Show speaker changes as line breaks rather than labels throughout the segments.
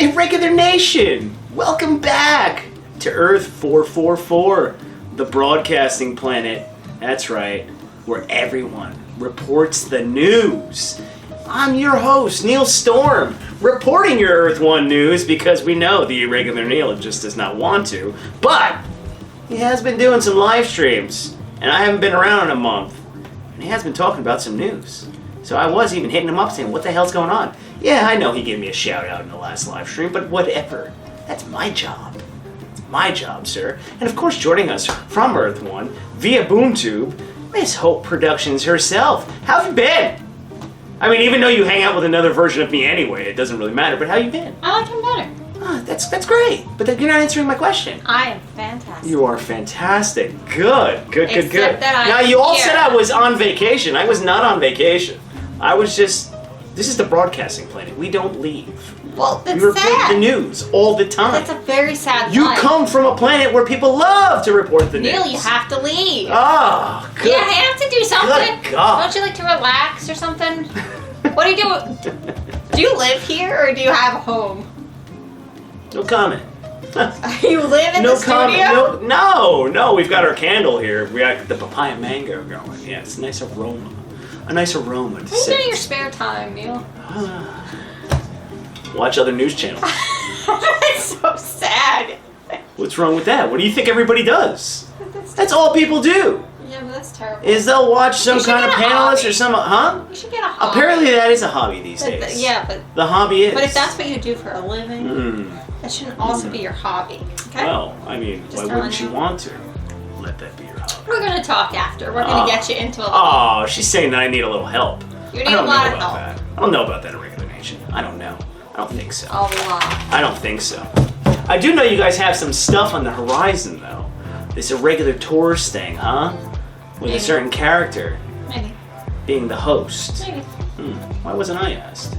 Irregular Nation, welcome back to Earth 444, the broadcasting planet. That's right, where everyone reports the news. I'm your host, Neil Storm, reporting your Earth 1 news because we know the Irregular Neil just does not want to, but he has been doing some live streams, and I haven't been around in a month, and he has been talking about some news. So I was even hitting him up saying, what the hell's going on? Yeah, I know he gave me a shout out in the last live stream, but whatever. That's my job. It's my job, sir. And of course, joining us from Earth 1 via BoomTube, Miss Hope Productions herself. How have you been? I mean, even though you hang out with another version of me anyway, it doesn't really matter, but how you been?
I like him better.
Oh, that's great, but you're not answering my question.
I am fantastic.
You are fantastic. Good.
Except that
Now, you all said I was on vacation. I was not on vacation. I was just... This is the broadcasting planet. We don't leave.
Well, that's
we report
sad.
the news all the time.
That's a very sad
You
life.
come from a planet where people love to report the news.
Neil, you have to leave.
Oh, good.
You have to do something.
Good God.
Don't you like to relax or something? What do you do? Do you live here or do you have a home?
No comment.
You live in
No
the studio?
comment. No. We've got our candle here. We got the papaya mango going. Yeah, it's a nice aroma. A nice aroma to
What do you do
sit.
in your spare time, Neil?
Watch other news channels.
That's so sad.
What's wrong with that? What do you think everybody does? That's all people do.
Yeah, but that's terrible.
Is they'll watch some
You should
kind of
get a
panelist
hobby.
or some, huh?
You should get a hobby.
Apparently that is a hobby these days.
Yeah, but
The hobby is.
if that's what you do for a living, that shouldn't also be your hobby. Okay?
Well, I mean,
Just
why
telling
wouldn't you
you.
want to? Let that be your hobby.
We're gonna talk after. We're gonna get you into a little.
Oh, she's saying that I need a little help.
You
I
need a
don't
lot
know
of
about
help.
that. I don't know about that Irregular Nation. I don't know. I don't think so.
A lot.
I don't think so. I do know you guys have some stuff on the horizon, though. This Irregular Tours thing, huh? With
Maybe.
a certain character
Maybe.
being the host.
Maybe.
Why wasn't I asked?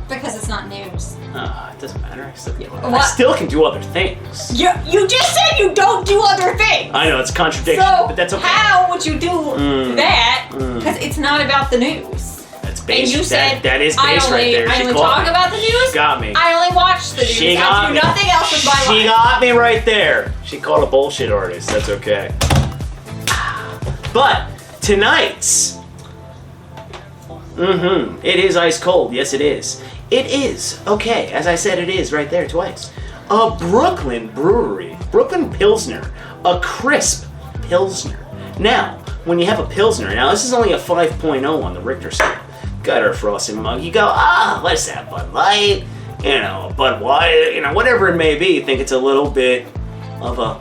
Because it's not news.
It doesn't matter. I still can do,
What?
I still can do other things.
You just said you don't do other things.
I know, it's a contradiction,
So
but that's okay.
how would you do that? Because it's not about the news.
That's
And
base.
you said
that is base right there.
I
She
only
caught
talk
me.
about the news.
She got me.
I only watch the news.
She
I
got
do
me.
nothing else with my
She
life.
got me right there. She called a bullshit artist. That's okay. But tonight's, it is ice cold. Yes, it is. It is okay. As I said, it is right there twice. A Brooklyn brewery, Brooklyn Pilsner, a crisp Pilsner. Now, when you have a Pilsner, now this is only a 5.0 on the Richter scale. Got our frosting mug. You go, let's have Bud Light, Bud White, whatever it may be. You think it's a little bit of a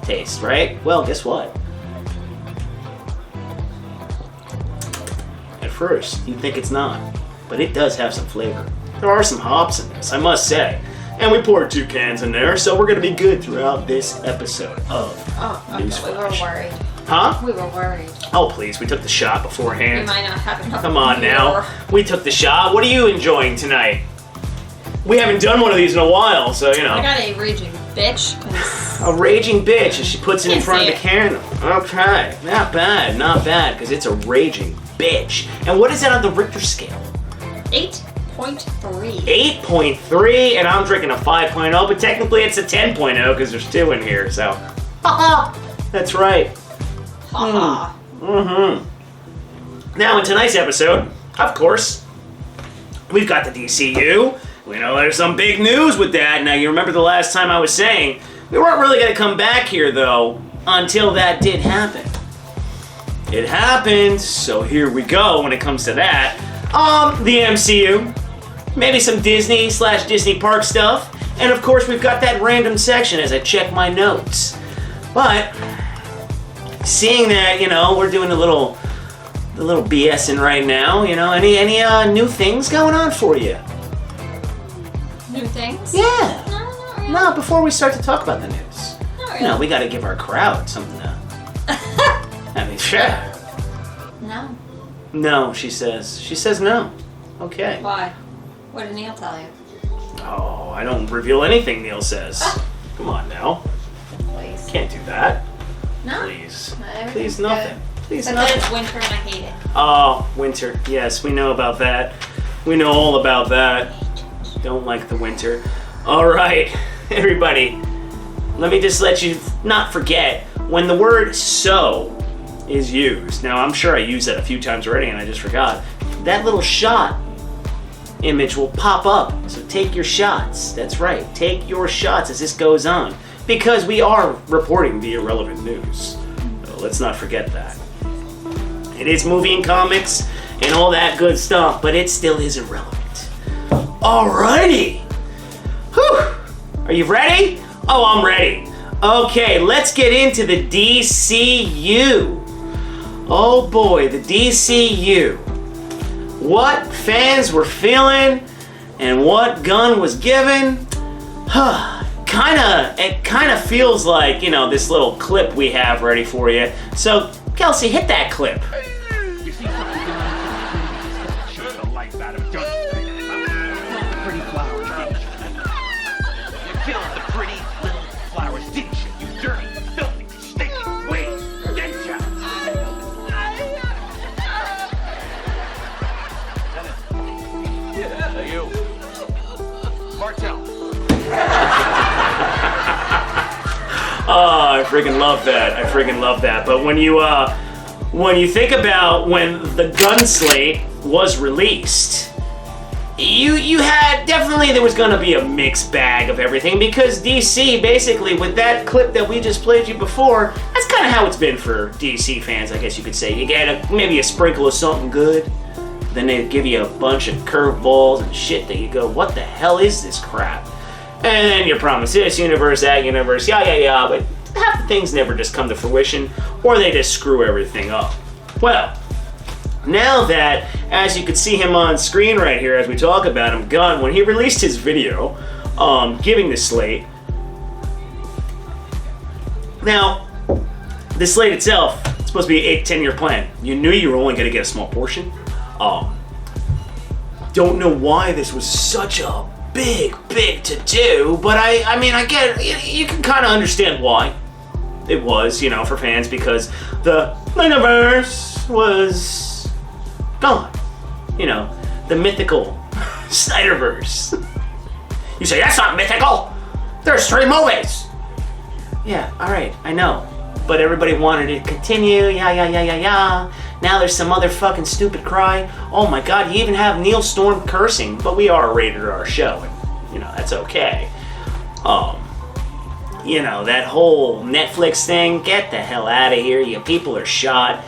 taste, right? Well, guess what? At first, you'd think it's not, but it does have some flavor. There are some hops in this, I must say. And we poured 2 cans in there, so we're gonna be good throughout this episode of Newsflash.
We were worried.
Huh?
We were worried.
Oh, please, we took the shot
We
beforehand.
might not have enough.
Come on now.
beer.
We took the shot. What are you enjoying tonight? We haven't done one of these in a while, so,
I got a raging bitch. 'Cause
A raging bitch as she puts it in
Can't
front of
say
the candle. Okay, not bad, because it's a raging bitch. And what is that on the Richter scale?
8.3.
8.3, and I'm drinking a 5.0, but technically it's a 10.0 because there's 2 in here, so. That's right.
Haha.
Now, in tonight's episode, of course, we've got the DCU. We know there's some big news with that. Now, you remember the last time I was saying, we weren't really going to come back here, though, until that did happen. It happened, so here we go when it comes to that. The MCU, maybe some Disney/Disney Park stuff, and of course, we've got that random section as I check my notes. But, seeing that, we're doing the little BSing right now, any new things going on for you?
New things?
Yeah.
No, not really.
No, before we start to talk about the news.
Not really.
We gotta give our crowd something to... I mean, sure.
No.
No, she says. She says no. Okay.
Why? What did Neil tell you?
Oh, I don't reveal anything Neil says. Come on now.
Please.
Can't do that.
No.
Please.
Everything's
Please
good.
nothing. Please
Except that
nothing.
it's winter and I hate it.
Oh, winter. Yes, we know about that. We know all about that. Don't like the winter. All right, everybody. Let me just let you not forget when the word so is used. Now, I'm sure I used that a few times already and I just forgot. That little shot image will pop up. So take your shots. That's right. Take your shots as this goes on. Because we are reporting the irrelevant news. So let's not forget that. It is movie and comics and all that good stuff, but it still is irrelevant. Alrighty. Whew. Are you ready? Oh, I'm ready. Okay, let's get into the DCU. Oh boy, the DCU. What fans were feeling and what gun was given. It kind of feels like, you know, this little clip we have ready for you. So, Kelsey, hit that clip.
You see something shoot the life out of it, don't you? Pretty flowers, didn't you? You killed the pretty little flowers, didn't you? You dirty, filthy, stinking weed, didn't you? Yeah, you. Martell.
Oh, I freaking love that. But when you think about when the gun slate was released, you had definitely there was gonna be a mixed bag of everything because DC basically with that clip that we just played you before, that's kind of how it's been for DC fans, I guess you could say. You get maybe a sprinkle of something good, then they give you a bunch of curveballs and shit that you go, what the hell is this crap? And then you're promised this universe, that universe, yeah, but half the things never just come to fruition, or they just screw everything up. Well, now that, as you can see him on screen right here as we talk about him, Gunn, when he released his video giving the slate, now, the slate itself, it's supposed to be an 8-10 year plan. You knew you were only going to get a small portion. Don't know why this was such a big to do, but I mean, I get it. You can kind of understand why it was, you know, for fans, because the universe was gone. You know, the mythical Snyderverse. You say, that's not mythical! There's 3 movies! Yeah, alright, I know. But everybody wanted it to continue, yeah. Now there's some other fucking stupid cry. Oh my god, you even have Neil Storm cursing, but we are a rated R show, and, you know, that's okay. You know, that whole Netflix thing, get the hell out of here, you people are shot.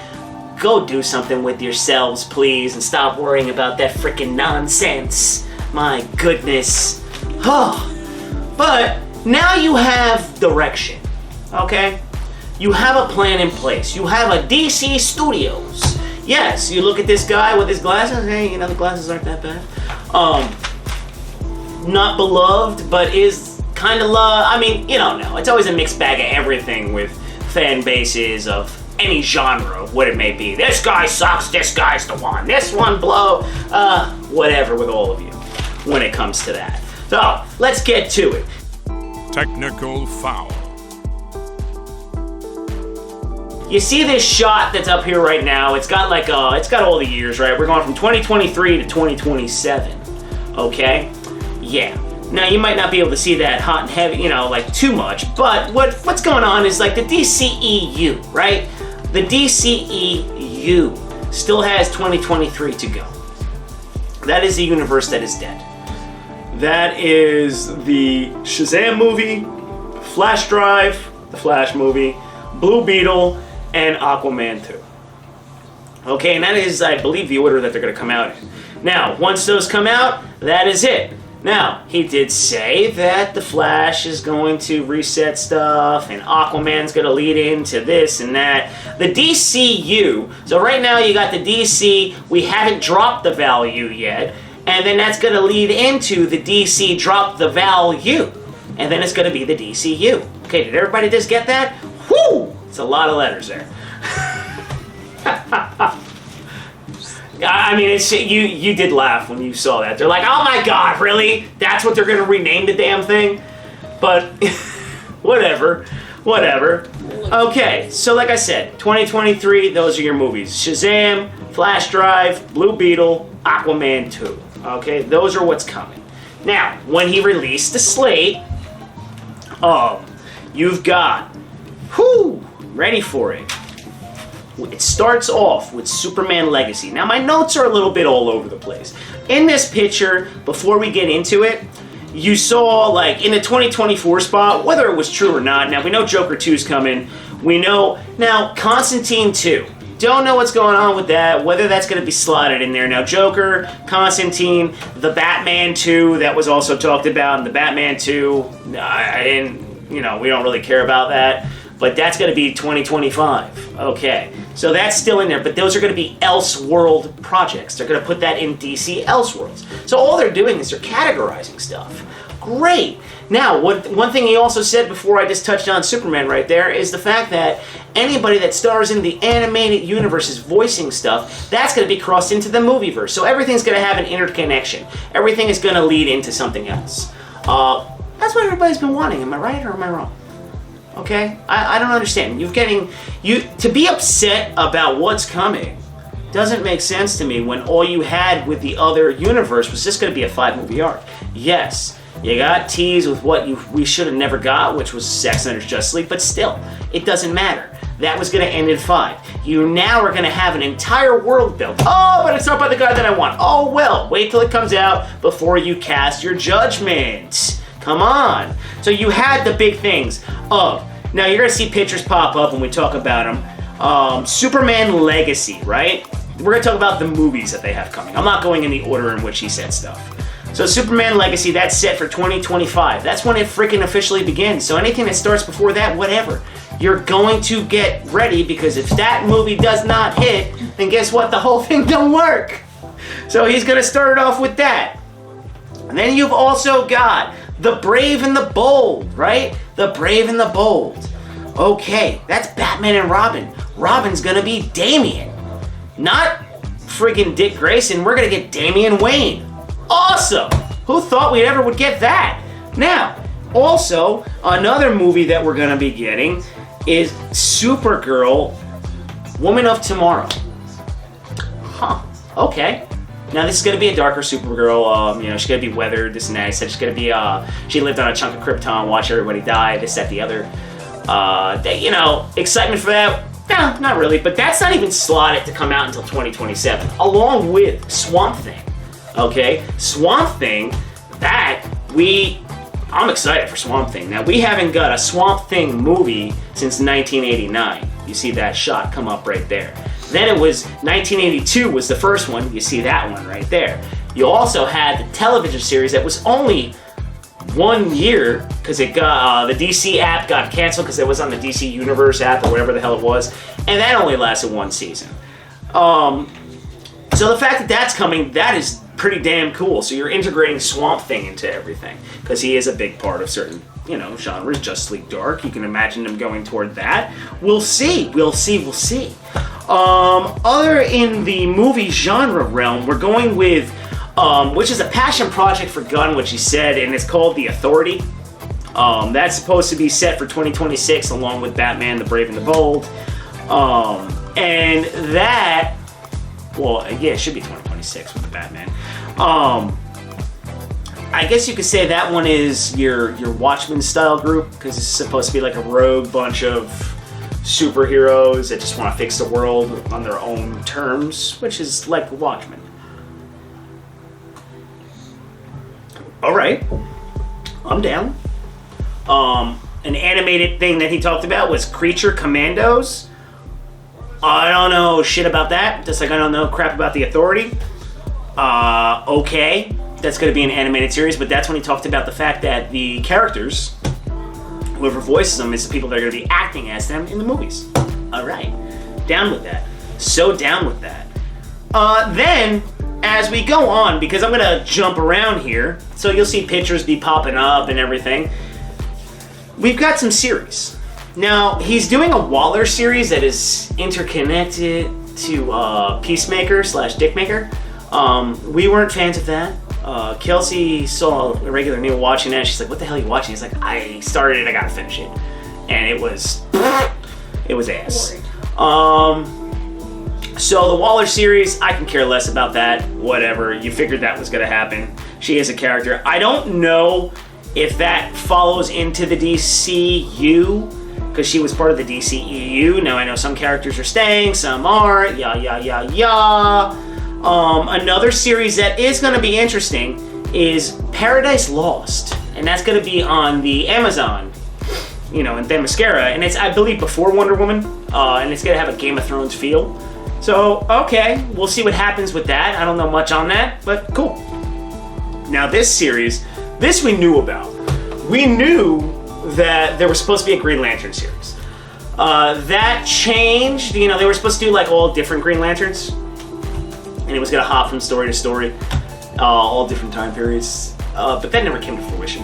Go do something with yourselves, please, and stop worrying about that freaking nonsense. My goodness. But now you have direction, okay? You have a plan in place. You have a DC Studios. Yes, you look at this guy with his glasses. Hey, you know, the glasses aren't that bad. Not beloved, but is kind of loved. I mean, you don't know. It's always a mixed bag of everything with fan bases of any genre, what it may be. This guy sucks, this guy's the one. This one blow. Whatever with all of you when it comes to that. So, let's get to it.
Technical foul.
You see this shot that's up here right now? It's got like it's got all the years, right? We're going from 2023 to 2027. Okay? Yeah. Now you might not be able to see that hot and heavy, you know, like too much, but what's going on is like the DCEU, right? The DCEU still has 2023 to go. That is the universe that is dead. That is the Shazam movie, Flash Drive, the Flash movie, Blue Beetle, and Aquaman 2. Okay, and that is, I believe, the order that they're going to come out in. Now, once those come out, that is it. Now, he did say that the Flash is going to reset stuff, and Aquaman's going to lead into this and that. The DCU, so right now you got the DC, we haven't dropped the value yet, and then that's going to lead into the DC drop the value, and then it's going to be the DCU. Okay, did everybody just get that? Whoo! It's a lot of letters there. I mean, it's you did laugh when you saw that. They're like, oh my god, really? That's what they're going to rename the damn thing? But, whatever. Okay, so like I said, 2023, those are your movies. Shazam, Flash Drive, Blue Beetle, Aquaman 2. Okay, those are what's coming. Now, when he released the slate, you've got, ready for it. It starts off with Superman Legacy. Now, my notes are a little bit all over the place. In this picture, before we get into it, you saw, like, in the 2024 spot, whether it was true or not. Now, we know Joker 2's coming. We know, now, Constantine 2. Don't know what's going on with that, whether that's going to be slotted in there. Now, Joker, Constantine, the Batman 2 that was also talked about, and the Batman 2, I didn't, we don't really care about that. But that's going to be 2025. Okay. So that's still in there, but those are going to be Elseworld projects. They're going to put that in DC Elseworlds. So all they're doing is they're categorizing stuff. Great. Now, one thing he also said before I just touched on Superman right there is the fact that anybody that stars in the animated universe is voicing stuff, that's going to be crossed into the movieverse. So everything's going to have an interconnection. Everything is going to lead into something else. That's what everybody's been wanting. Am I right or am I wrong? Okay? I don't understand. To be upset about what's coming doesn't make sense to me when all you had with the other universe was just going to be a 5-movie arc. Yes, you got teased with what we should have never got, which was Zack Snyder's Justice League, but still, it doesn't matter. That was going to end in 5. You now are going to have an entire world built. Oh, but it's not by the guy that I want. Oh, well, wait till it comes out before you cast your judgment. Come on. So you had the big things of, now you're going to see pictures pop up when we talk about them. Superman Legacy, right? We're going to talk about the movies that they have coming. I'm not going in the order in which he said stuff. So Superman Legacy, that's set for 2025. That's when it freaking officially begins. So anything that starts before that, whatever. You're going to get ready, because if that movie does not hit, then guess what? The whole thing don't work. So he's going to start it off with that. And then you've also got The Brave and the Bold, right? The Brave and the Bold. Okay, that's Batman and Robin. Robin's gonna be Damian. Not friggin' Dick Grayson. We're gonna get Damian Wayne. Awesome! Who thought we ever would get that? Now, also, another movie that we're gonna be getting is Supergirl, Woman of Tomorrow. Huh, okay. Now this is going to be a darker Supergirl, she's going to be weathered, this and that. He said she's going to be, she lived on a chunk of Krypton, watch everybody die, this, that, the other. Excitement for that? No, not really, but that's not even slotted to come out until 2027, along with Swamp Thing, okay? Swamp Thing, I'm excited for Swamp Thing. Now, we haven't got a Swamp Thing movie since 1989. You see that shot come up right there. Then it was 1982 was the first one. You see that one right there. You also had the television series that was only 1 year because it got the DC app got canceled because it was on the DC Universe app or whatever the hell it was, and that only lasted 1 season. So the fact that that's coming, that is pretty damn cool. So you're integrating Swamp Thing into everything because he is a big part of certain genres. Justice League Dark, you can imagine them going toward that. We'll see. Other in the movie genre realm, we're going with, which is a passion project for Gunn, which he said, and it's called The Authority. That's supposed to be set for 2026, along with Batman, The Brave and the Bold. And that, it should be 2026 with the Batman. I guess you could say that one is your Watchmen style group, because it's supposed to be like a rogue bunch of superheroes that just want to fix the world on their own terms, which is like Watchmen. Alright, I'm down. An animated thing that he talked about was Creature Commandos. I don't know shit about that, just like I don't know crap about The Authority. Okay, that's going to be an animated series, but that's when he talked about the fact that the characters, whoever voices them, is the people that are going to be acting as them in the movies. Alright, down with that. So down with that. Then, as we go on, because I'm going to jump around here, so you'll see pictures be popping up and everything, we've got some series. Now, he's doing a Waller series that is interconnected to Peacemaker / Dickmaker. We weren't fans of that. Kelsey saw Irregular Neil watching that. She's like, what the hell are you watching? He's like, I started it, I gotta finish it. And it was ass. So the Waller series, I can care less about that. Whatever. You figured that was gonna happen. She is a character. I don't know if that follows into the DCU, because she was part of the DCEU. Now I know some characters are staying, some aren't, another series that is going to be interesting is Paradise Lost, and that's going to be on the Amazon, in Themyscira, and it's, I believe, before Wonder Woman, and it's going to have a Game of Thrones feel. So, okay, we'll see what happens with that. I don't know much on that, but cool. Now this series, this we knew about. We knew that there was supposed to be a Green Lantern series. That changed, they were supposed to do like all different Green Lanterns, and it was gonna hop from story to story, all different time periods, but that never came to fruition.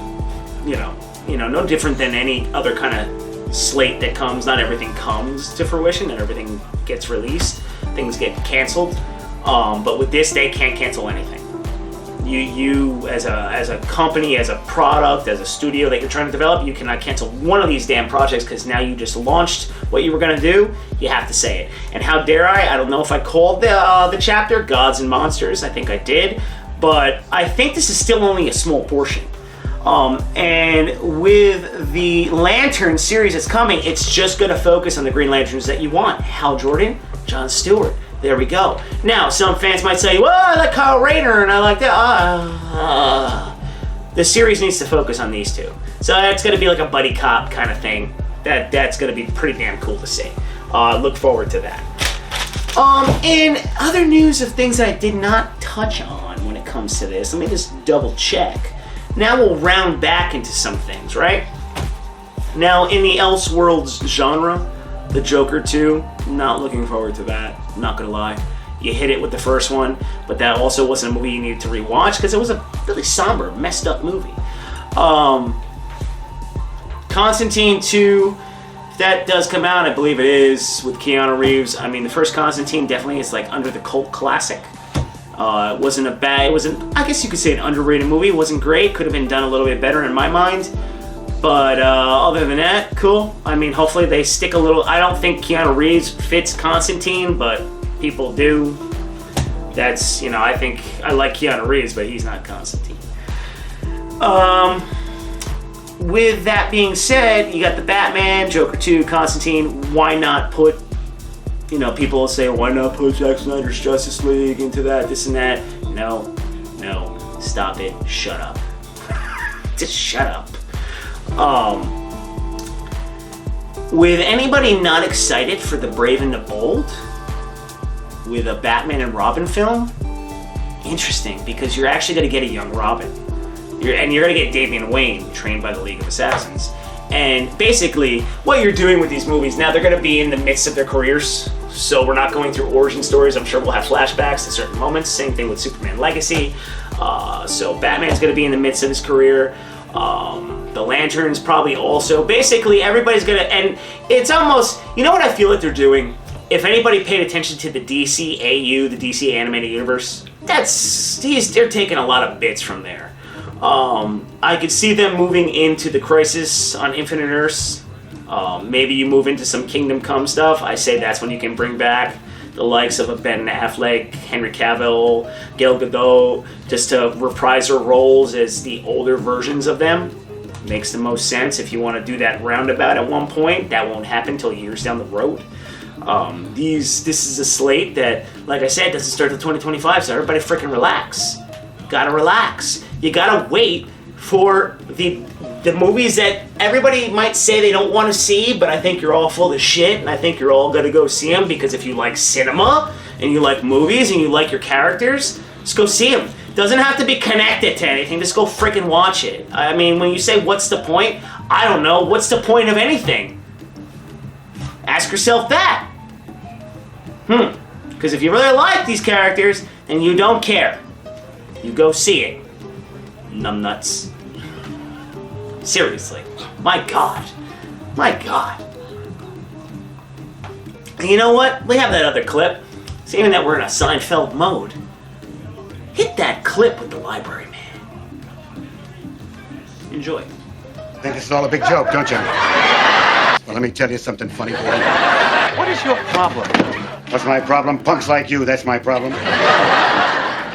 No different than any other kind of slate that comes. Not everything comes to fruition and everything gets released. Things get canceled, but with this, they can't cancel anything. You as a company, as a product, as a studio that you're trying to develop, you cannot cancel one of these damn projects because now you just launched what you were going to do. You have to say it. And how dare I don't know if I called the chapter Gods and Monsters. I think I did, but I think this is still only a small portion. And with the Lantern series that's coming, it's just going to focus on the Green Lanterns that you want. Hal Jordan, John Stewart. There we go. Now, some fans might say, well, I like Kyle Rayner and I like that. The series needs to focus on these two. So that's going to be like a buddy cop kind of thing. That's going to be pretty damn cool to see. Look forward to that. In other news of things that I did not touch on when it comes to this, let me just double check. Now we'll round back into some things, right? Now, in the Elseworlds genre, the Joker 2, not looking forward to that, not gonna lie. You hit it with the first one, but that also wasn't a movie you needed to rewatch because it was a really somber, messed up movie. Constantine 2, if that does come out, I believe it is, with Keanu Reeves. I mean, the first Constantine definitely is like under the cult classic. It wasn't I guess you could say an underrated movie. It wasn't great, could have been done a little bit better in my mind. But other than that, cool. I mean, hopefully they stick a little. I don't think Keanu Reeves fits Constantine, but people do. That's, I think I like Keanu Reeves, but he's not Constantine. With that being said, you got the Batman, Joker 2, Constantine. Why not put, people will say, why not put Zack Snyder's Justice League into that, this and that? No, stop it, shut up. Just shut up. With anybody not excited for the Brave and the Bold with a Batman and Robin film, interesting, because you're actually going to get a young Robin. You're going to get Damian Wayne, trained by the League of Assassins. And basically, what you're doing with these movies, now they're going to be in the midst of their careers, so we're not going through origin stories. I'm sure we'll have flashbacks to certain moments. Same thing with Superman Legacy. So Batman's going to be in the midst of his career. The Lanterns probably also. Basically, everybody's gonna, and it's almost, what I feel like they're doing? If anybody paid attention to the DCAU, the DC Animated Universe, they're taking a lot of bits from there. I could see them moving into the Crisis on Infinite Earths. Maybe you move into some Kingdom Come stuff. I say that's when you can bring back the likes of a Ben Affleck, Henry Cavill, Gal Gadot, just to reprise their roles as the older versions of them. Makes the most sense if you want to do that roundabout at one point. That won't happen until years down the road. This is a slate that, like I said, doesn't start until 2025, so everybody freaking relax. Gotta relax. You gotta wait for the movies that everybody might say they don't want to see, but I think you're all full of shit, and I think you're all gonna go see them, because if you like cinema, and you like movies, and you like your characters, just go see them. Doesn't have to be connected to anything, just go freaking watch it. I mean, when you say, what's the point? I don't know, what's the point of anything? Ask yourself that. Because if you really like these characters, then you don't care. You go see it. Numbnuts. Seriously. My God. And you know what? We have that other clip. Seeing that we're in a Seinfeld mode, hit that clip with the library man. Enjoy.
Think this is all a big joke, don't you? Well, let me tell you something funny, boy.
What is your problem?
What's my problem? Punks like you, that's my problem.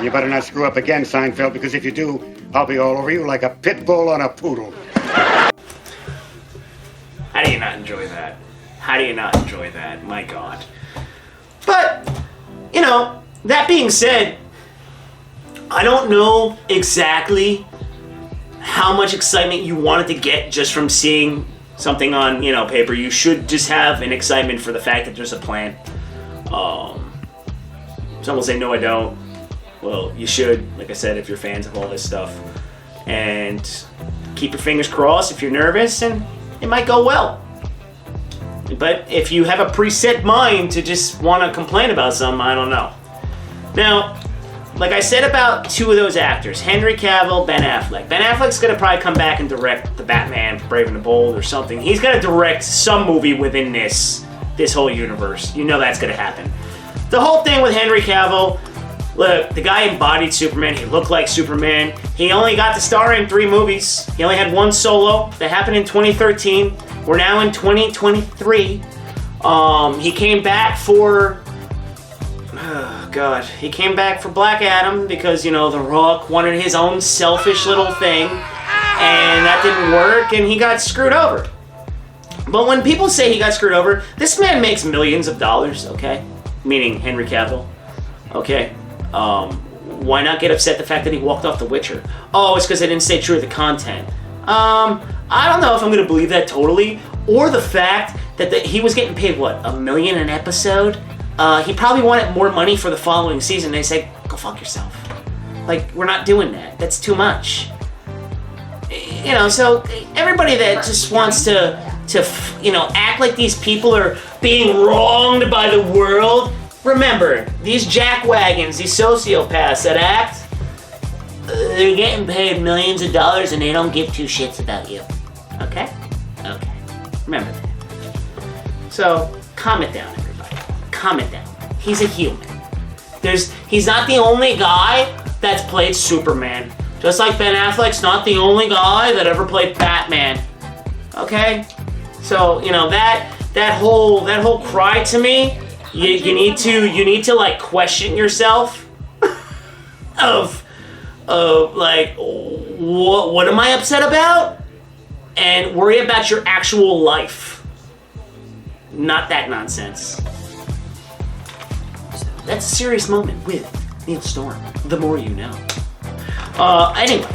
You better not screw up again, Seinfeld, because if you do, I'll be all over you like a pit bull on a poodle.
How do you not enjoy that? How do you not enjoy that? My God. But, you know, that being said, I don't know exactly how much excitement you wanted to get just from seeing something on, you know, paper. You should just have an excitement for the fact that there's a plan. Some will say, no, I don't. Well, you should, like I said, if you're fans of all this stuff. And keep your fingers crossed if you're nervous, and it might go well. But if you have a preset mind to just want to complain about something, I don't know. Now, like I said about two of those actors, Henry Cavill, Ben Affleck. Ben Affleck's going to probably come back and direct the Batman, Brave and the Bold or something. He's going to direct some movie within this whole universe. You know that's going to happen. The whole thing with Henry Cavill, look, the guy embodied Superman. He looked like Superman. He only got to star in 3 movies. He only had 1 solo. That happened in 2013. We're now in 2023. He came back for... Oh, God. He came back for Black Adam because, you know, The Rock wanted his own selfish little thing. And that didn't work, and he got screwed over. But when people say he got screwed over, this man makes millions of dollars, okay? Meaning Henry Cavill. Okay? Why not get upset the fact that he walked off The Witcher? Oh, it's because they didn't stay true to the content. I don't know if I'm going to believe that totally. Or the fact that he was getting paid, what, $1 million an episode? He probably wanted more money for the following season. They said, go fuck yourself. Like, we're not doing that. That's too much. You know, so everybody that just wants to you know, act like these people are being wronged by the world, remember, these jackwagons, these sociopaths that act, they're getting paid millions of dollars and they don't give 2 shits about you. Okay? Okay. Remember that. So, calm it down, everybody. Calm it down. He's a human. He's not the only guy that's played Superman. Just like Ben Affleck's not the only guy that ever played Batman. Okay? So, you know, that whole cry to me, you need to like question yourself of like, what am I upset about? And worry about your actual life. Not that nonsense. So that's a serious moment with Neil Storm. The more you know. Anyway.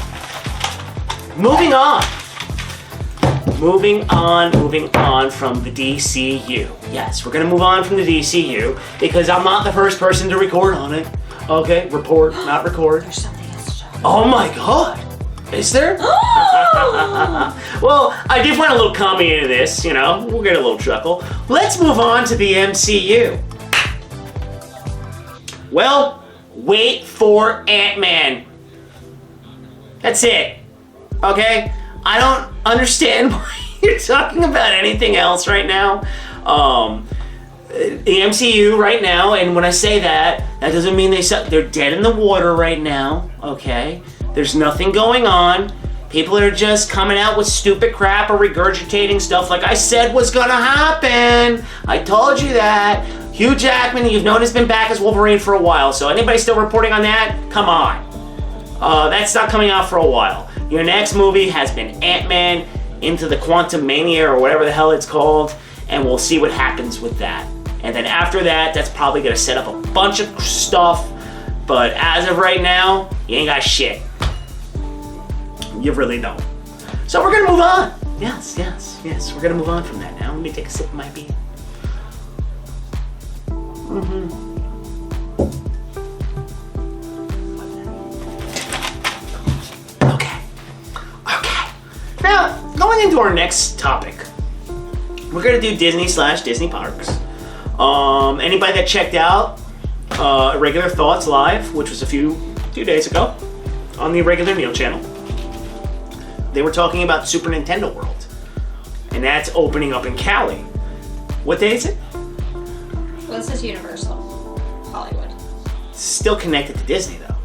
Moving on from the DCU. Yes, we're gonna move on from the DCU because I'm not the first person to record on it. Okay, report, not record.
There's something else to show.
Oh my God, is there? Well, I did find a little comedy into this, you know, we'll get a little chuckle. Let's move on to the MCU. Well, wait for Ant-Man. That's it. Okay? I don't understand why you're talking about anything else right now. The MCU right now, and when I say that doesn't mean they're dead in the water right now, okay? There's nothing going on. People are just coming out with stupid crap or regurgitating stuff like I said was gonna happen. I told you that. Hugh Jackman, you've known, has been back as Wolverine for a while, so anybody still reporting on that? Come on. That's not coming out for a while. Your next movie has been Ant-Man Into the Quantum Mania or whatever the hell it's called, and we'll see what happens with that. And then after that, that's probably gonna set up a bunch of stuff, but as of right now, you ain't got shit. You really don't. So we're gonna move on. Yes, we're gonna move on from that now. Let me take a sip of my beer. Okay. Now, going into our next topic, we're gonna do Disney/Disney Parks. Anybody that checked out Irregular Thoughts Live, which was a few days ago, on the Irregular Neil channel, they were talking about Super Nintendo World, and that's opening up in Cali. What day is it?
Well, this is Universal Hollywood.
Still connected to Disney, though.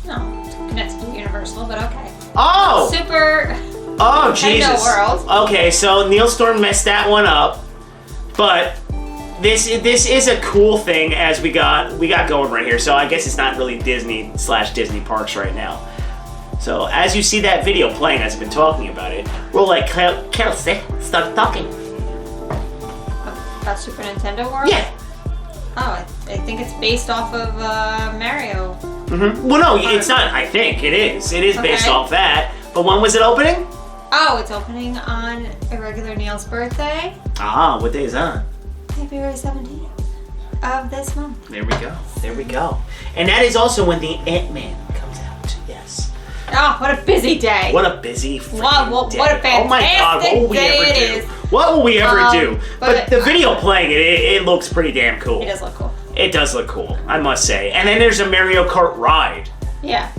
No, it's connected to Universal, but okay.
Oh!
Oh,
Jesus.
World.
Okay, so Neil Storm messed that one up, but this is a cool thing as we got going right here. So I guess it's not really Disney/Disney parks right now. So as you see that video playing, as I've been talking about it, we're like, Kelsey, start talking.
About Super Nintendo World?
Yeah.
Oh, I think it's based off of Mario.
Mm-hmm. Well, no, it's not. I think it is. It is based
Okay.
off that. But when was it opening?
Oh, it's opening on Irregular Neil's birthday,
Ah, what day is that?
February 17th of this month.
There we go. There we go. And that is also when the Ant-Man comes out. Yes.
Oh, what a busy day.
What a busy freaking day.
What a fantastic
Oh my God, what will we
day
ever
it
do?
is.
What will we ever do? But
but
the video playing it looks pretty damn cool.
It does look cool.
It does look cool, I must say. And then there's a Mario Kart ride.
Yeah.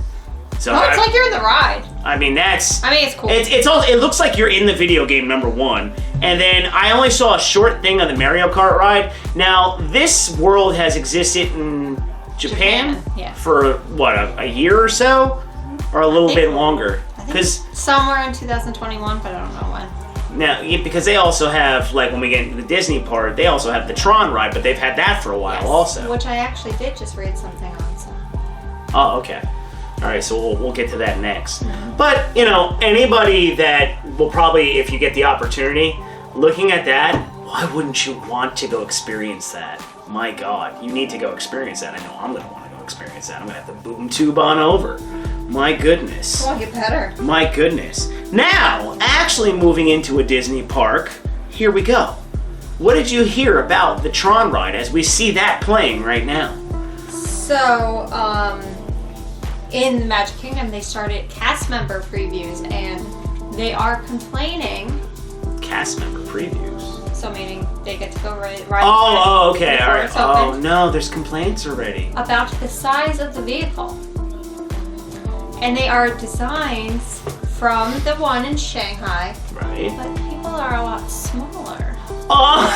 So
Oh, it's like you're in the ride.
I mean, that's.
I mean, it's cool.
It's all. It looks like you're in the video game number one. And then I only saw a short thing on the Mario Kart ride. Now this world has existed in Japan,
yeah.
for what a year or so, or a little bit longer.
I think
Because
somewhere in 2021, but I don't know when.
now, because they also have, like when we get into the Disney part, they also have the Tron ride, but they've had that for a while also.
Which I actually did just read something on. So.
Oh, okay. All right, so we'll get to that next. But, you know, anybody that will probably, if you get the opportunity, looking at that, why wouldn't you want to go experience that? My God, you need to go experience that. I know I'm going to want to go experience that. I'm going to have to boom tube on over. My goodness.
Come on, get better.
My goodness. Now, actually moving into a Disney park, here we go. What did you hear about the Tron ride as we see that playing right now?
So, in Magic Kingdom, they started cast member previews, and they are complaining.
Cast member previews.
So meaning they get to go right.
Oh, okay, all right.
before it's open,
Oh no, there's complaints already.
about the size of the vehicle, and they are designs from the one in Shanghai,
Right.
but people are a lot smaller
Oh.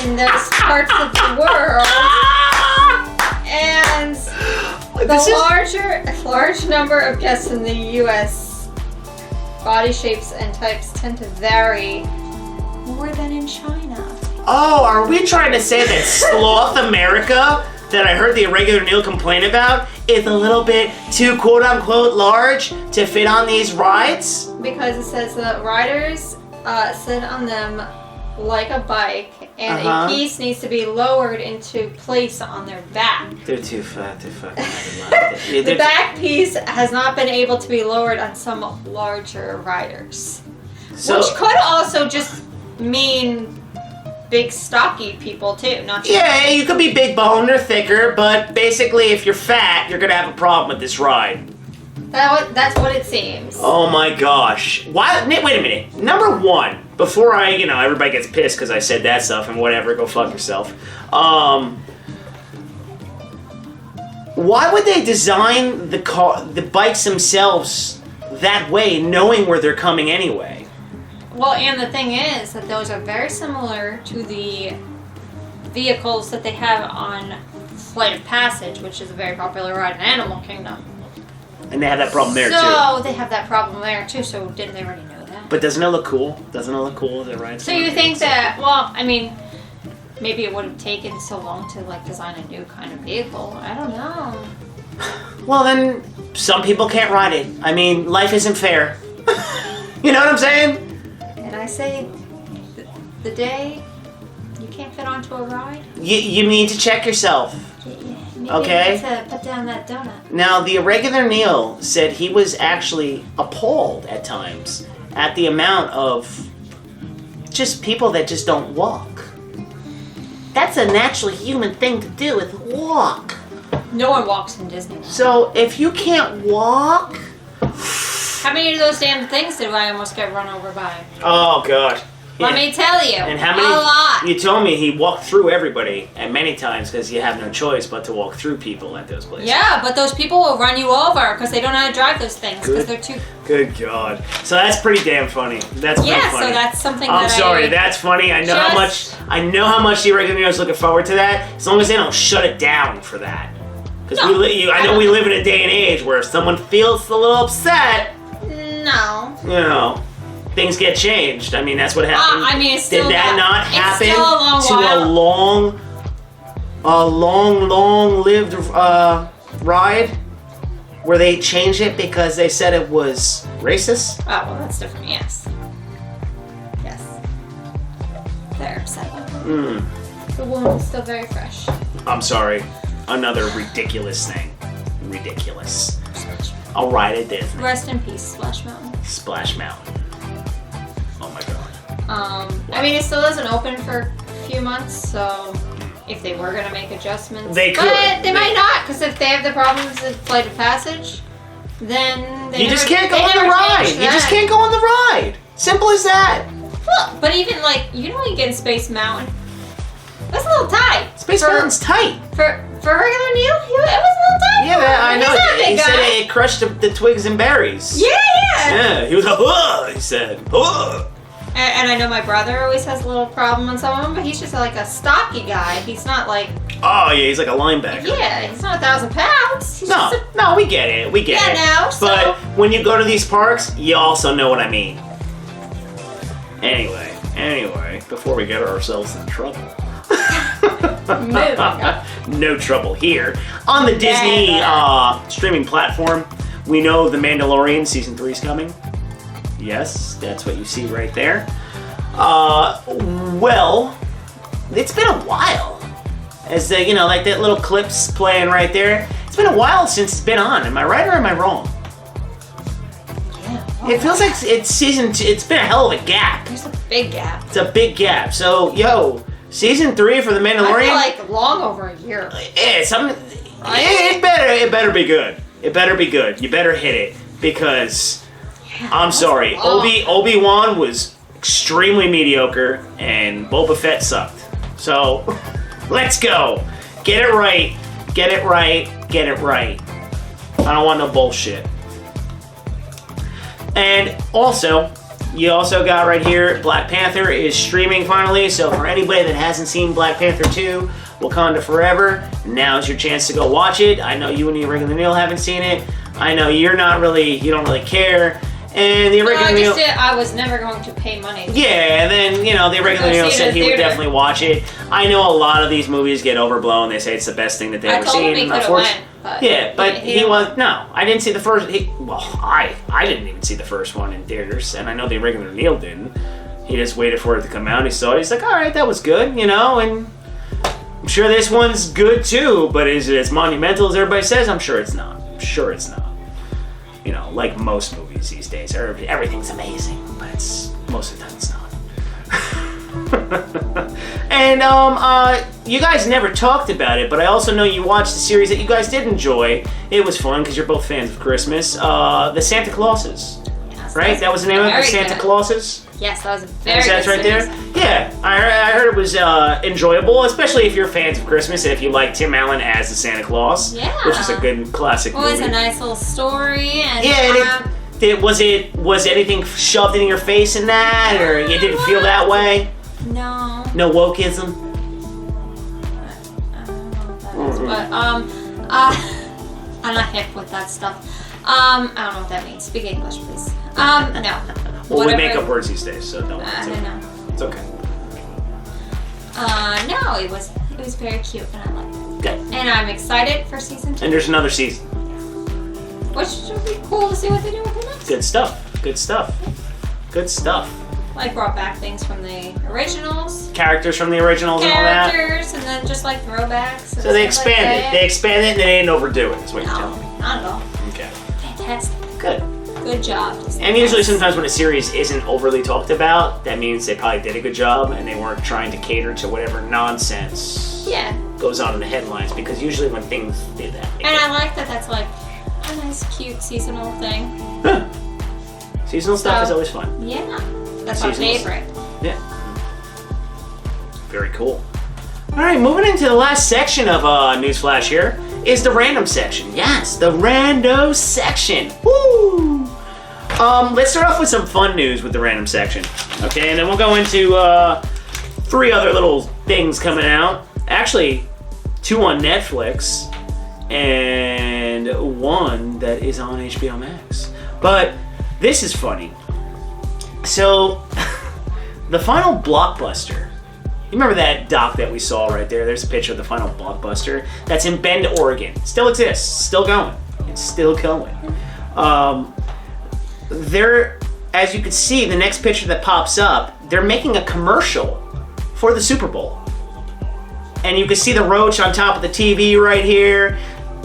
in those parts of the world. And the large number of guests in the U.S. body shapes and types tend to vary more than in China.
Oh, are we trying to say that Sloth America, that I heard the Irregular Neil complain about, is a little bit too quote-unquote large to fit on these rides?
Because it says that riders sit on them like a bike, and a piece needs to be lowered into place on their back.
They're too fat. They're fucking
The back piece has not been able to be lowered on some larger riders.
So,
Which could also just mean big stocky people too, not just
yeah, you could be big boned or thicker, but basically if you're fat, you're gonna have a problem with this ride.
that's what it seems.
Oh my gosh. Why? Wait a minute. Number one, before everybody gets pissed because I said that stuff and whatever, go fuck yourself. Why would they design the bikes themselves that way, knowing where they're coming anyway?
Well, and the thing is that those are very similar to the vehicles that they have on Flight of Passage, which is a very popular ride in Animal Kingdom.
And they have that problem there too.
So they have that problem there too, so didn't they already know that?
But doesn't it look cool? Doesn't it look cool that rides?
So you think that, well, I mean, maybe it would have taken so long to like design a new kind of vehicle. I don't know.
Well, then some people can't ride it. I mean, life isn't fair. You know what I'm saying?
And I say, the day you can't fit onto a ride,
You need to check yourself.
maybe
Okay.
you have to put down that donut.
Now, the Irregular Neil said he was actually appalled at times at the amount of just people that just don't walk. That's a naturally human thing to do, is walk.
No one walks in Disneyland.
So if you can't walk...
How many of those damn things did I almost get run over by?
Oh, God.
Let me tell you,
And how many?
a lot.
You told me he walked through everybody, and many times because you have no choice but to walk through people at those places.
Yeah, but those people will run you over because they don't know how to drive those things because
Good.
they're too.
Good God. So that's pretty damn funny. That's pretty
Yeah,
funny.
so that's something
I'm
that
sorry, that's funny. I know how much the Irregular Neil is looking forward to that. As long as they don't shut it down for that. Because
No,
I know we live in a day and age where if someone feels a little upset,
No.
you know, things get changed. I mean, that's what happened.
I mean, it's still
Did that not happen
it's still a long
to long-lived ride where they changed it because they said it was racist?
Oh, well, that's different, yes. Yes. They're upset about it. The wound is still very fresh.
I'm sorry. Another ridiculous thing. Ridiculous. I'll ride it Disney.
Rest in peace, Splash Mountain.
Splash Mountain. Oh my god.
I mean, it still isn't open for a few months, so if they were going to make adjustments...
They could.
But they might not, because if they have the problems with Flight of Passage, then they
You just can't go on the ride. You just can't go on the ride. Simple as that.
Well, but even, like, you know you get in Space Mountain? That's a little tight.
Space Mountain's tight.
For regular Neil, it was a little tight.
Yeah, I know.
He's not a big
He
guy.
said it crushed the twigs and berries.
Yeah.
Yeah, he was like, "Ugh," he said. "Ugh."
And I know my brother always has a little problem on some of them, but he's just like a stocky guy. He's not like...
Oh, yeah, he's like a linebacker.
Yeah, he's not 1,000 pounds. He's
No,
just a,
no, we get it. We get it.
no, so...
But when you go to these parks, you also know what I mean. Anyway, before we get ourselves in trouble. No trouble here. On the Disney streaming platform, we know The Mandalorian Season 3 is coming. Yes, that's what you see right there. Well, it's been a while. As the, like that little clips playing right there. It's been a while since it's been on. Am I right or am I wrong?
Yeah.
It feels like it's season 2. It's been a hell of a gap.
There's a big gap.
It's a big gap. So, Season 3 for The Mandalorian.
I feel like long over a year.
It better be good. It better be good. You better hit it because I'm sorry, Obi-Wan was extremely mediocre and Boba Fett sucked. So let's go. Get it right. Get it right. Get it right. I don't want no bullshit. And also, you also got right here, Black Panther is streaming finally, so for anybody that hasn't seen Black Panther 2, Wakanda Forever, now's your chance to go watch it. I know you and the Irregular Neil haven't seen it. I know you don't really care. And the Irregular Neil...
I was never going to pay money.
Yeah, and then, the Irregular Neil said he would definitely watch it. I know a lot of these movies get overblown. They say it's the best thing that they've ever seen.
I told him he could have went, but...
Yeah, but he was... No, I didn't see the first... I didn't even see the first one in theaters, and I know the Irregular Neil didn't. He just waited for it to come out. He saw it. He's like, all right, that was good, and I'm sure this one's good too, but is it as monumental as everybody says? I'm sure it's not. Like most movies these days, everything's amazing, but most of the time it's not. And you guys never talked about it, but I also know you watched the series that you guys did enjoy. It was fun because you're both fans of Christmas. The Santa Clauses,
yes,
right? That was the name of it, the Santa Clauses.
Yes, that was a very good
That's right
series.
there. Yeah, I heard it was enjoyable, especially if you're fans of Christmas and if you like Tim Allen as the Santa Claus, which is a good classic movie.
It was a nice little story, and
was anything shoved in your face in that, or you didn't feel that way?
No.
No wokeism.
I don't know what that is, but I'm not hip with that stuff. I don't know what that means. Speak English, please. No.
Well, we make up words these days, so don't.
I don't know.
It's okay.
No, it was very cute, and I liked it.
Good.
And I'm excited for season 2.
And there's another season.
Which should be cool to see what they do with it next.
Good stuff.
Like brought back things from the originals.
Characters from the originals and all that.
Characters, and then just like throwbacks. And
So they
stuff like
expanded.
that.
They expanded and they didn't overdo it, is what you're telling me.
No, not at all.
Okay.
Fantastic.
Good.
Good job.
And usually sometimes when a series isn't overly talked about, that means they probably did a good job and they weren't trying to cater to whatever nonsense goes on in the headlines, because usually when things do that.
And I like that that's like a nice, cute seasonal thing.
Huh. Seasonal stuff is always fun.
Yeah. That's my favorite.
Yeah. Very cool. Alright, moving into the last section of Newsflash here is the random section. Yes, the rando section. Woo! Let's start off with some fun news with the random section. Okay, and then we'll go into 3 other little things coming out. Actually, 2 on Netflix and 1 that is on HBO Max. But this is funny. So, the final blockbuster. You remember that doc that we saw right there? There's a picture of the final blockbuster. That's in Bend, Oregon. Still exists. Still going. It's still going. There, as you can see, the next picture that pops up, they're making a commercial for the Super Bowl. And you can see the roach on top of the TV right here.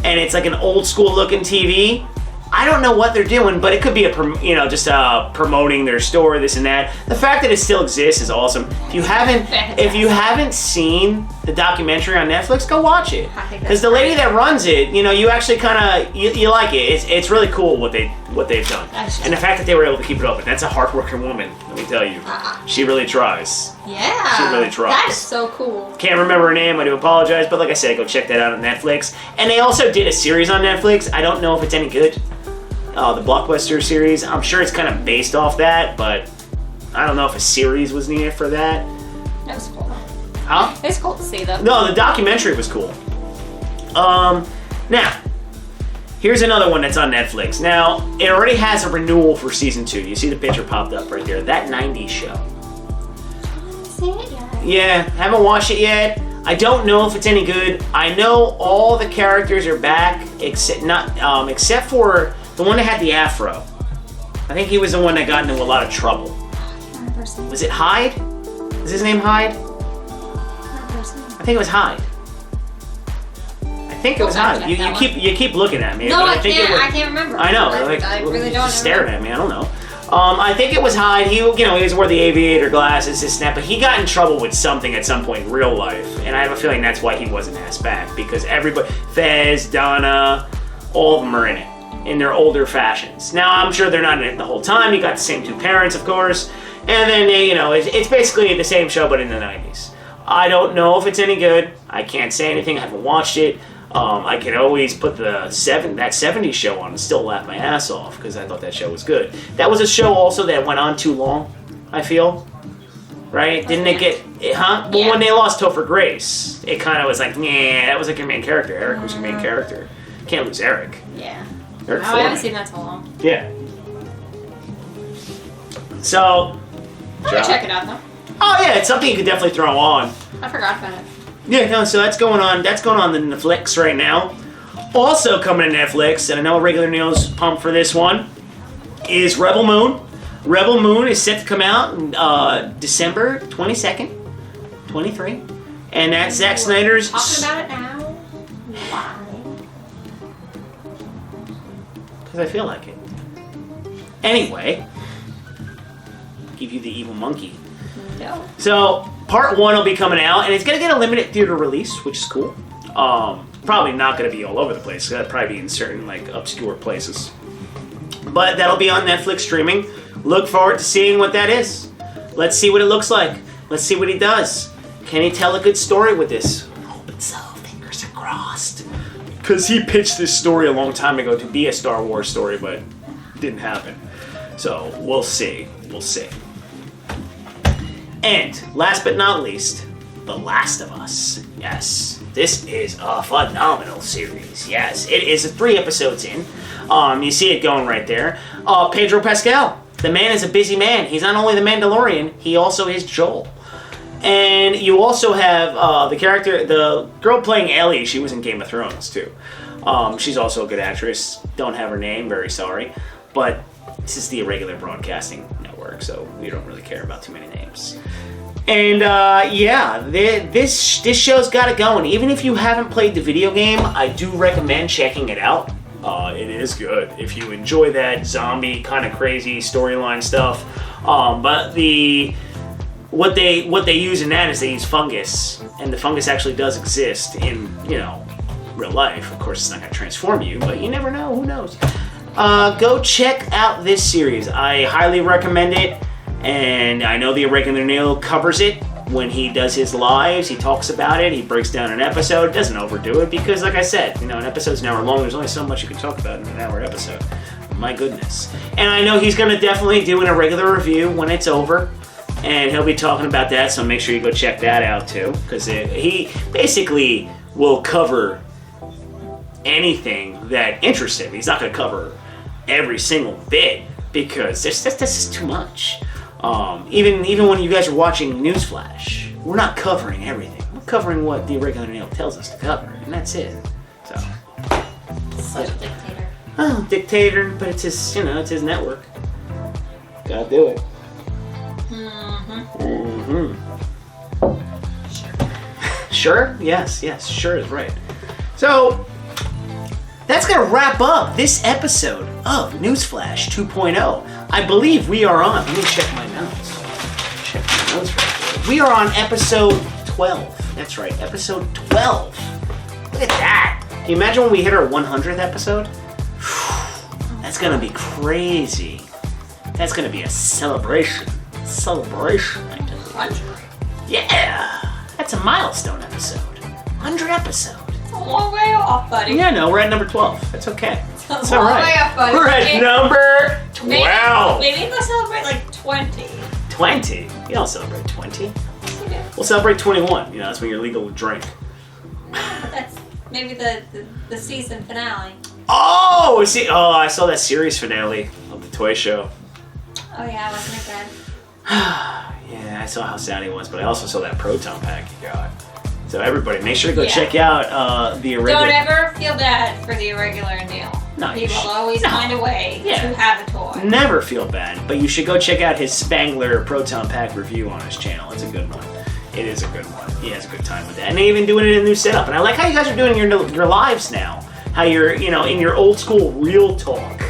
And it's like an old school looking TV. I don't know what they're doing, but it could be just promoting their store, this and that. The fact that it still exists is awesome. If you haven't seen the documentary on Netflix, go watch it. Because the lady that runs it, you actually kind of you like it. It's really cool what they've done, and the fact that they were able to keep it open. That's a hardworking woman, let me tell you. She really tries.
Yeah,
she really tries.
That is so cool.
Can't remember her name. I do apologize, but like I said, go check that out on Netflix. And they also did a series on Netflix. I don't know if it's any good. The Blockbuster series. I'm sure it's kind of based off that, but I don't know if a series was needed for that.
That was cool.
Huh?
It's cool to see, though.
No, the documentary was cool. Now, here's another one that's on Netflix. Now, it already has a renewal for season 2. You see the picture popped up right there. That 90s show.
See it yet?
Yeah, haven't watched it yet. I don't know if it's any good. I know all the characters are back, except for the one that had the afro. I think he was the one that got into a lot of trouble. Was it Hyde? Is his name Hyde? I think it was Hyde. I think it was Hyde. You keep looking at me.
No,
I
can't remember.
I know.
I really don't.
Staring at me. I don't know. I think it was Hyde. He was wore the aviator glasses, this and that, but he got in trouble with something at some point in real life, and I have a feeling that's why he wasn't asked back, because everybody, Fez, Donna, all of them are in it, in their older fashions. Now, I'm sure they're not in it the whole time. You got the same two parents, of course, and then, it's basically the same show, but in the 90s. I don't know if it's any good. I can't say anything. I haven't watched it. I can always put that 70s show on and still laugh my ass off because I thought that show was good. That was a show also that went on too long, I feel. Right? Didn't it get... Huh? Well, when they lost Topher Grace, it kind of was like, nah, that was like your main character. Eric was your main character. Can't lose Eric.
Yeah.
Eric
I haven't seen that so long.
Yeah. So...
I'm gonna check it out, though.
Oh, yeah, it's something you could definitely throw on.
I forgot about it.
Yeah, no, so that's going on the Netflix right now. Also coming to Netflix, and I know Irregular Neil's pumped for this one, is Rebel Moon. Rebel Moon is set to come out December 22nd, 23. And that's Zack Snyder's...
Talking about it now? Why?
Because I feel like it. Anyway, give you the evil monkey.
No.
So, part 1 will be coming out, and it's going to get a limited theater release, which is cool. Probably not going to be all over the place. That'll probably be in certain, obscure places. But that'll be on Netflix streaming. Look forward to seeing what that is. Let's see what it looks like. Let's see what he does. Can he tell a good story with this? Hope so. Fingers are crossed. Because he pitched this story a long time ago to be a Star Wars story, but it didn't happen. So, we'll see. We'll see. And, last but not least, The Last of Us. Yes, this is a phenomenal series. Yes, it is 3 episodes in. You see it going right there. Pedro Pascal. The man is a busy man. He's not only the Mandalorian, he also is Joel. And you also have the girl playing Ellie. She was in Game of Thrones, too. She's also a good actress. Don't have her name, very sorry. But this is the Irregular Broadcasting Network, so we don't really care about too many names. And this show's got it going. Even if you haven't played the video game, I do recommend checking it out. It is good if you enjoy that zombie kind of crazy storyline stuff. But what they use in that is they use fungus, and the fungus actually does exist in real life. Of course, it's not going to transform you, but you never know. Who knows? Go check out this series. I highly recommend it. And I know the Irregular Neil covers it when he does his lives. He talks about it. He breaks down an episode. Doesn't overdo it because, like I said, an episode's an hour long. There's only so much you can talk about in an hour episode. My goodness. And I know he's going to definitely do an Irregular review when it's over. And he'll be talking about that, so make sure you go check that out, too. Because he basically will cover anything that interests him. He's not going to cover every single bit because this is too much. Even when you guys are watching Newsflash, we're not covering everything. We're covering what the Irregular Neil tells us to cover, and that's it. So.
Such a dictator.
Oh, dictator, but it's his, it's his network. Gotta do it. Sure? Yes, sure is right. So, that's gonna wrap up this episode of Newsflash 2.0. I believe we are on, let me check my notes. Check my notes right here. We are on episode 12. That's right, episode 12. Look at that. Can you imagine when we hit our 100th episode? That's gonna be crazy. That's gonna be a celebration. Celebration. Yeah! That's a milestone episode. 100 episode.
It's a long way off, buddy.
Yeah, no, we're at number 12. That's okay.
It's
all right.
way off, buddy.
We're at number 12.
Maybe we'll celebrate like 20.
20? You don't celebrate 20.
Yes, we do.
We'll celebrate 21. That's when you're legal to drink.
But that's maybe the season finale.
Oh, I saw that series finale of the toy show.
Oh yeah, wasn't it good?
Yeah, I saw how sad he was, but I also saw that Proton pack he got. So everybody, make sure to go
Yeah.
check out the Irregular.
Don't ever feel bad for the Irregular Neil.
No,
He will always find a way to have a toy.
Never feel bad, but you should go check out his Spangler Proton pack review on his channel. It's a good one. It is a good one. He has a good time with that. And they're even doing it in a new setup. And I like how you guys are doing your lives now. How you're, in your old school real talk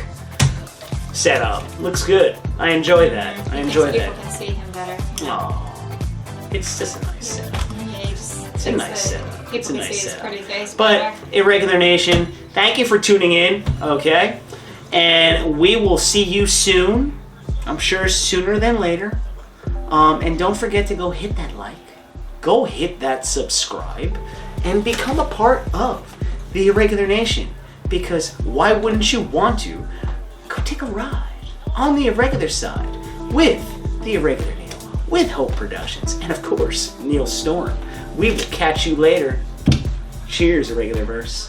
setup. Looks good. I enjoy that. I enjoy that.
People can see him better.
Oh, it's just a nice setup.
It's
a nice setup.
People
It's a
can
nice
see his
setup.
pretty face
But
better.
Irregular Nation, thank you for tuning in, okay? And we will see you soon. I'm sure sooner than later. And don't forget to go hit that like. Go hit that subscribe. And become a part of the Irregular Nation. Because why wouldn't you want to go take a ride on the Irregular side with the Irregular Neil, with Hope Productions, and of course, Neil Storm. We will catch you later. Cheers, Irregular Verse.